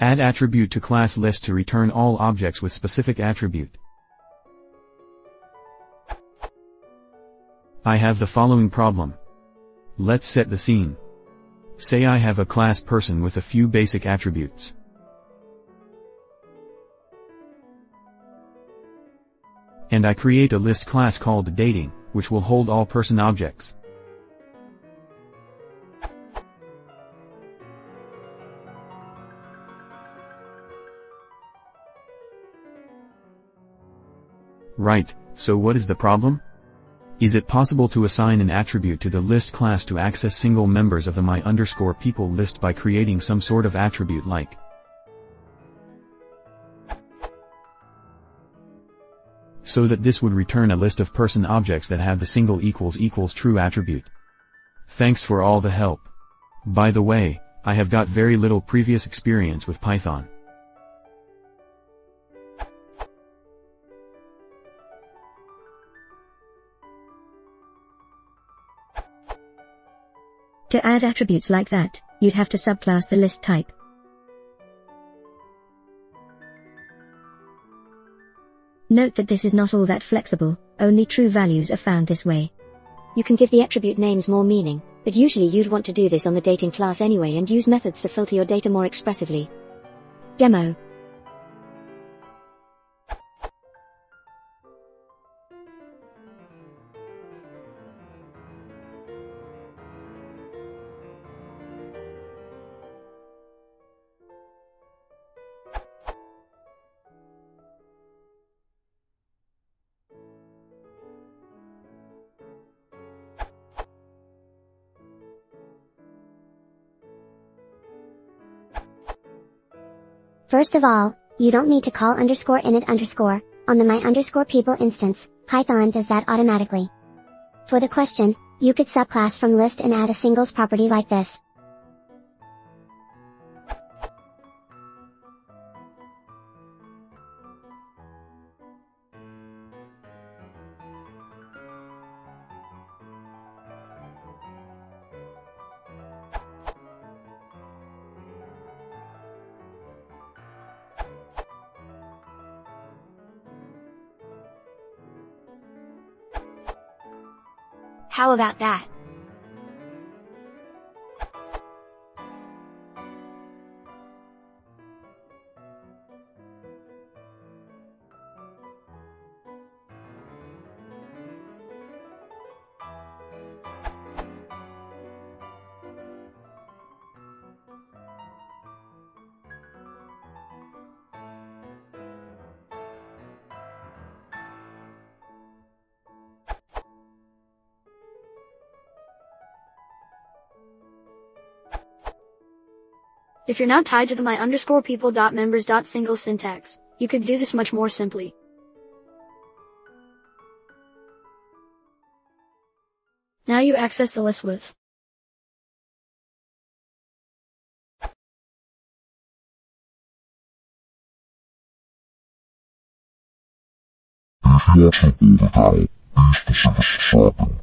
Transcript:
Add attribute to class list to return all objects with specific attribute. I have the following problem. Let's set the scene. Say I have a class person with a few basic attributes. And I create a list class called dating, which will hold all person objects. Right, so what is the problem? Is it possible to assign an attribute to the list class to access single members of the my_people list by creating some sort of attribute like so that this would return a list of person objects that have the single == true attribute? Thanks for all the help. By the way, I have got very little previous experience with Python. To add attributes like that, you'd have to subclass the list type. Note that this is not all that flexible, only true values are found this way. You can give the attribute names more meaning, but usually you'd want to do this on the dating class anyway and use methods to filter your data more expressively. Demo. First of all, you don't need to call _init_. On the my_people instance, Python does that automatically. For the question, you could subclass from list and add a singles property like this. How about that? If you're not tied to the my_people.members.singles syntax, you could do this much more simply. Now you access the list with If you want to go without, be specific shopping.